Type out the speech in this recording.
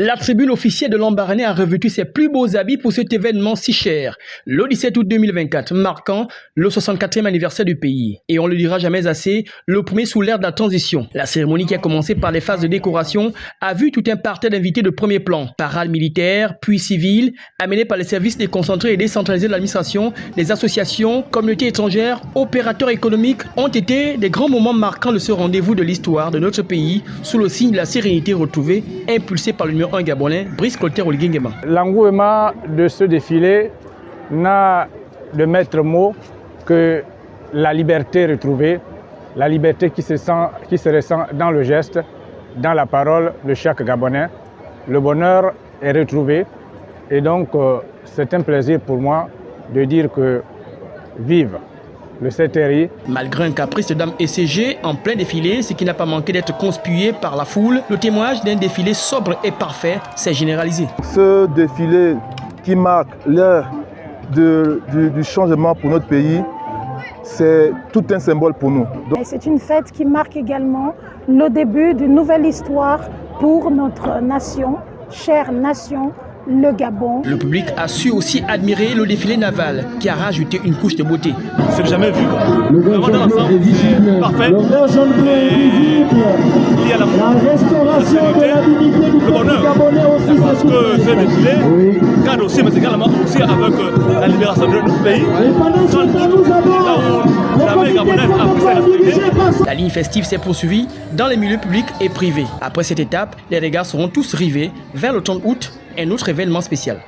La tribune officielle de l'Embarranais a revêtu ses plus beaux habits pour cet événement si cher, le 17 août 2024, marquant le 64e anniversaire du pays. Et on ne le dira jamais assez, le premier sous l'ère de la transition. La cérémonie qui a commencé par les phases de décoration a vu tout un parterre d'invités de premier plan, parade militaire, puis civile, amenés par les services déconcentrés et décentralisés de l'administration, les associations, communautés étrangères, opérateurs économiques ont été des grands moments marquants de ce rendez-vous de l'histoire de notre pays sous le signe de la sérénité retrouvée, impulsée par le numéro un gabonais, Brice Clotaire Oligui Nguema. L'engouement de ce défilé n'a de maître mot que la liberté retrouvée, la liberté qui se ressent dans le geste, dans la parole de chaque Gabonais. Le bonheur est retrouvé et donc c'est un plaisir pour moi de dire que vive le CTRI. Malgré un caprice de dame ECG en plein défilé, ce qui n'a pas manqué d'être conspué par la foule, le témoignage d'un défilé sobre et parfait s'est généralisé. Ce défilé qui marque l'ère du changement pour notre pays, c'est tout un symbole pour nous. C'est une fête qui marque également le début d'une nouvelle histoire pour notre nation, chère nation, le Gabon. Le public a su aussi admirer le défilé naval qui a rajouté une couche de beauté. C'est jamais vu. Vraiment dans l'ensemble, c'est parfait. Il y a la restauration de la dignité du peuple gabonais aussi. Parce que ce défilé cadre aussi, mais c'est également aussi avec la libération de notre pays. La ligne festive s'est poursuivie dans les milieux publics et privés. Après cette étape, les regards seront tous rivés vers le 30 août, un autre événement spécial.